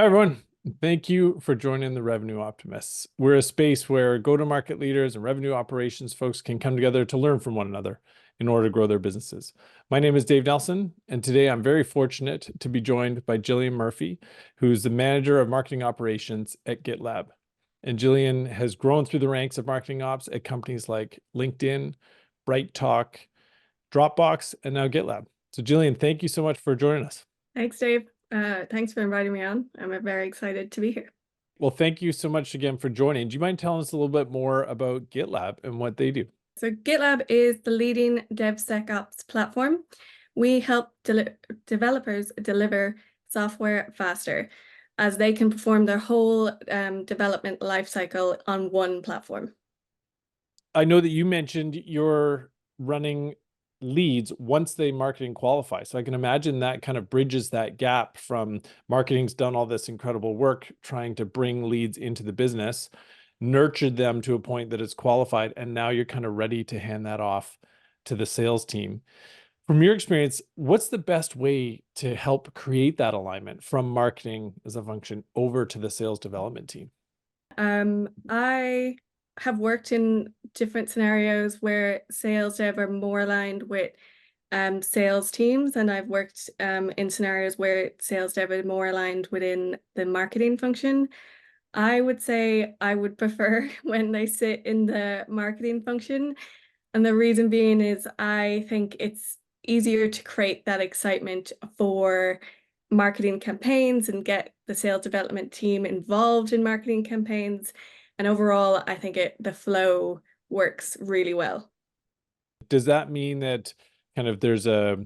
Hi, everyone. Thank you for joining the Revenue Optimists. We're a space where go-to-market leaders and revenue operations folks can come together to learn from one another in order to grow their businesses. My name is Dave Nelson, and today I'm very fortunate to be joined by Gillian Murphy, who's the manager of marketing operations at GitLab. And Gillian has grown through the ranks of marketing ops at companies like LinkedIn, BrightTalk, Dropbox, and now GitLab. So Gillian, thank you so much for joining us. Thanks, Dave. Thanks for inviting me on. I'm very excited to be here. Well, thank you so much again for joining. Do you mind telling us a little bit more about GitLab and what they do? So GitLab is the leading DevSecOps platform. We help developers deliver software faster as they can perform their whole development lifecycle on one platform. I know that you mentioned you're running leads once they marketing qualify. So I can imagine that kind of bridges that gap from marketing's done all this incredible work trying to bring leads into the business, nurtured them to a point that it's qualified, and now you're kind of ready to hand that off to the sales team. From your experience, what's the best way to help create that alignment from marketing as a function over to the sales development team? I have worked in different scenarios where sales dev are more aligned with sales teams, and I've worked in scenarios where sales dev are more aligned within the marketing function. I would say I would prefer when they sit in the marketing function. And the reason being is I think it's easier to create that excitement for marketing campaigns and get the sales development team involved in marketing campaigns. And overall, I think the flow works really well. Does that mean that kind of there's a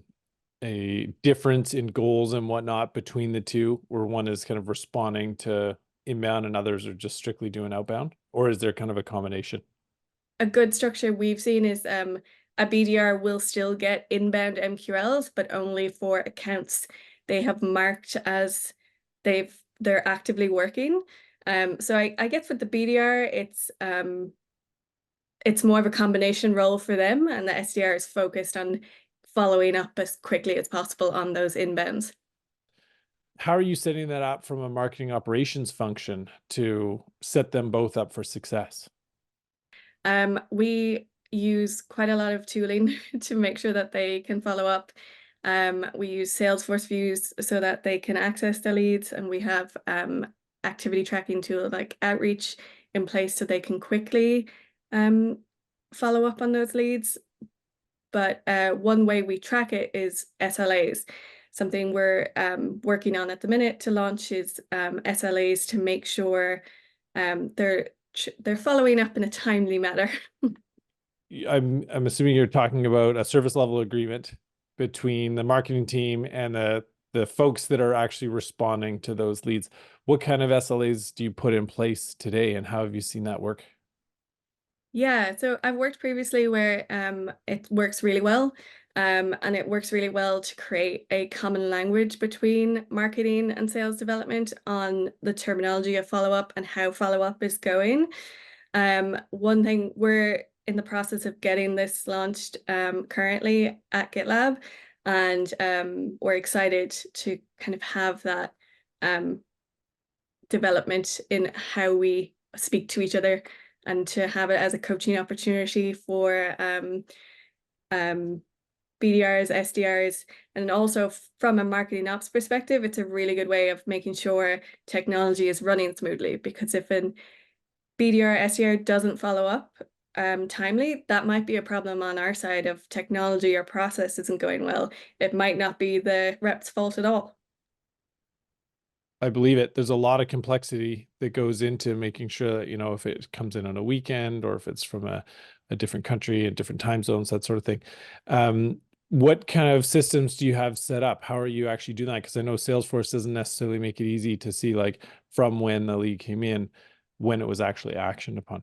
difference in goals and whatnot between the two, where one is kind of responding to inbound and others are just strictly doing outbound? Or is there kind of a combination? A good structure we've seen is a BDR will still get inbound MQLs, but only for accounts they have marked as they're actively working. So I guess with the BDR, it's more of a combination role for them, and the SDR is focused on following up as quickly as possible on those inbounds. How are you setting that up from a marketing operations function to set them both up for success? We use quite a lot of tooling to make sure that they can follow up. We use Salesforce views so that they can access the leads, and we have activity tracking tools like Outreach in place so they can quickly follow up on those leads. But one way we track it is SLAs. Something we're working on at the minute to launch is SLAs to make sure they're following up in a timely manner. I'm assuming you're talking about a service level agreement between the marketing team and the folks that are actually responding to those leads. What kind of SLAs do you put in place today, and how have you seen that work? Yeah, so I've worked previously where it works really well. And it works really well to create a common language between marketing and sales development on the terminology of follow-up and how follow-up is going. One thing, we're in the process of getting this launched currently at GitLab, and we're excited to kind of have that development in how we speak to each other, and to have it as a coaching opportunity for BDRs, SDRs, and also from a marketing ops perspective, it's a really good way of making sure technology is running smoothly. Because if an BDR, SDR doesn't follow up timely, that might be a problem on our side of technology or process isn't going well. It might not be the rep's fault at all. I believe it. There's a lot of complexity that goes into making sure that, if it comes in on a weekend or if it's from a different country and different time zones, that sort of thing. What kind of systems do you have set up? How are you actually doing that? Because I know Salesforce doesn't necessarily make it easy to see like from when the lead came in, when it was actually actioned upon.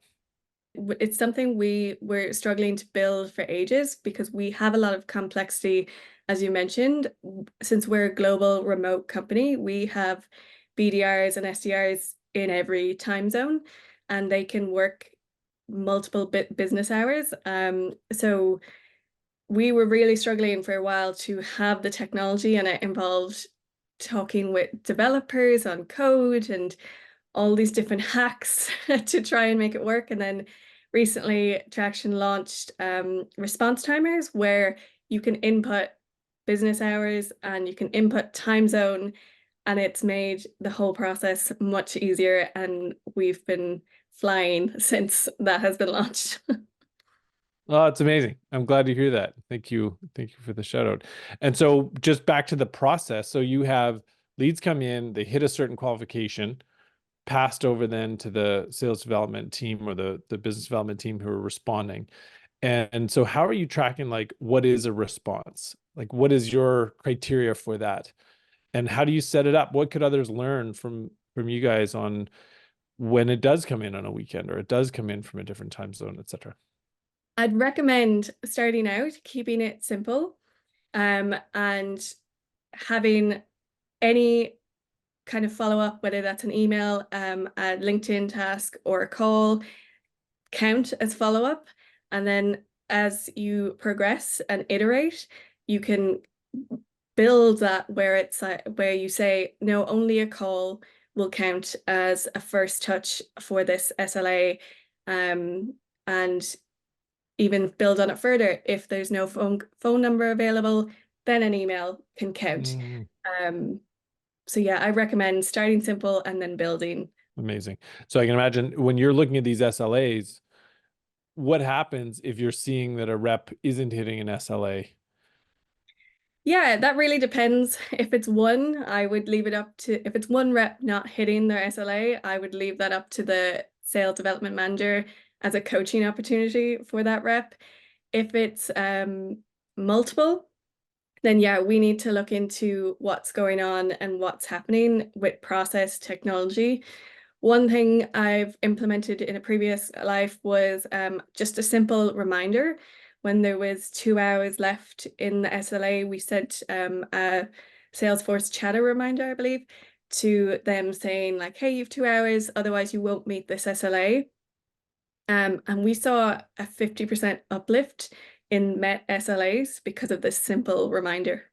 It's something we're struggling to build for ages because we have a lot of complexity, as you mentioned. Since we're a global remote company, we have BDRs and SDRs in every time zone, and they can work multiple business hours. So we were really struggling for a while to have the technology, and it involved talking with developers on code and all these different hacks to try and make it work. And then recently, Traction launched response timers where you can input business hours and you can input time zone, and it's made the whole process much easier. And we've been flying since that has been launched. Oh, it's amazing. I'm glad to hear that. Thank you. Thank you for the shout out. And so just back to the process. So you have leads come in, they hit a certain qualification, passed over then to the sales development team or the business development team who are responding. And so how are you tracking like what is a response? Like what is your criteria for that? And how do you set it up? What could others learn from you guys on when it does come in on a weekend or it does come in from a different time zone, et cetera? I'd recommend starting out, keeping it simple, and having any kind of follow up, whether that's an email, a LinkedIn task, or a call, count as follow up. And then as you progress and iterate, you can build that where it's where you say, no, only a call will count as a first touch for this SLA. And even build on it further. If there's no phone number available, then an email can count. Mm, Um, so yeah, I recommend starting simple and then building. amazing. So I can imagine when you're looking at these SLAs, what happens if you're seeing that a rep isn't hitting an SLA? Yeah, that really depends. If it's one, I would leave it up to, if it's one rep not hitting their SLA, I would leave that up to the sales development manager as a coaching opportunity for that rep. If it's multiple, then yeah, we need to look into what's going on and what's happening with process technology. One thing I've implemented in a previous life was just a simple reminder. When there was 2 hours left in the SLA, we sent a Salesforce chatter reminder, I believe, to them saying like, hey, you've 2 hours, otherwise you won't meet this SLA. And we saw a 50% uplift in met SLAs because of this simple reminder.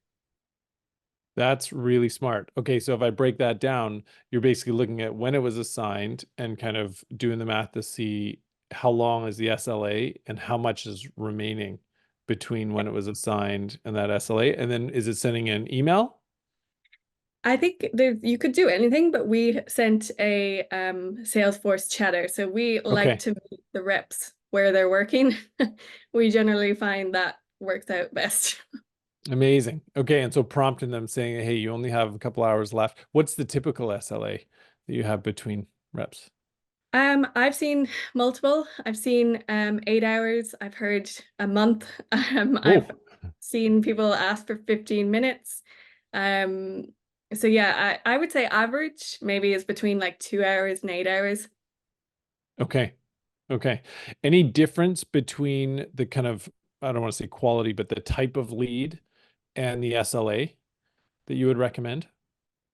That's really smart. Okay, so if I break that down, you're basically looking at when it was assigned and kind of doing the math to see how long is the SLA and how much is remaining between when it was assigned and that SLA. And then is it sending an email? I think there you could do anything, but we sent a Salesforce chatter. So we like Okay, to meet the reps where they're working. We generally find that works out best. amazing. Okay, and so prompting them saying, hey, you only have a couple hours left. What's the typical SLA that you have between reps? I've seen multiple. I've seen 8 hours. I've heard a month. I've Oh, seen people ask for 15 minutes. Um, so yeah, I would say average maybe is between like 2 hours and 8 hours. okay. Okay. Any difference between the kind of, I don't want to say quality, but the type of lead and the SLA that you would recommend?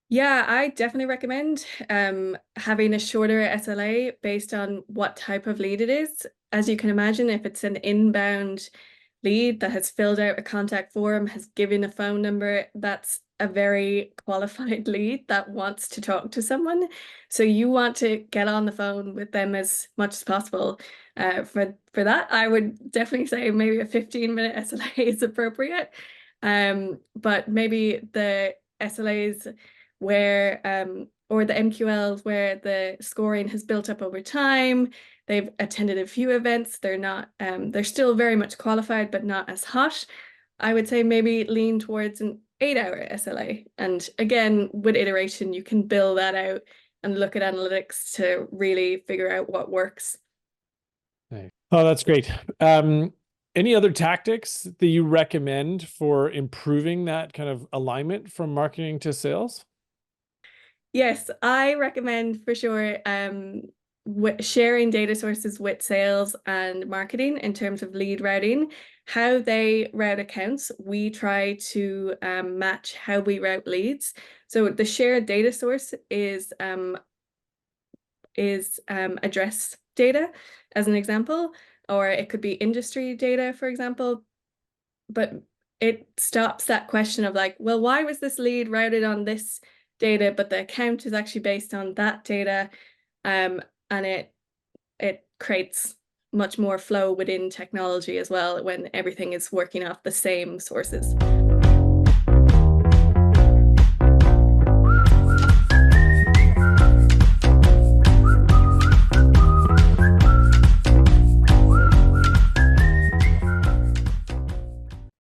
Yeah, I definitely recommend having a shorter SLA based on what type of lead it is. As you can imagine, if it's an inbound lead that has filled out a contact form, has given a phone number, that's a very qualified lead that wants to talk to someone. So you want to get on the phone with them as much as possible. For that, I would definitely say maybe a 15-minute SLA is appropriate. But maybe the SLAs where or the MQLs where the scoring has built up over time. They've attended a few events. They're still very much qualified, but not as hot. I would say maybe lean towards an 8 hour SLA. And again, with iteration, you can build that out and look at analytics to really figure out what works. Right. Oh, that's great. Any other tactics that you recommend for improving that kind of alignment from marketing to sales? Yes, I recommend for sure sharing data sources with sales and marketing in terms of lead routing, how they route accounts. We try to match how we route leads. So the shared data source is address data as an example, or it could be industry data, for example. But it stops that question of like, well, why was this lead routed on this data, but the account is actually based on that data, and it creates much more flow within technology as well when everything is working off the same sources.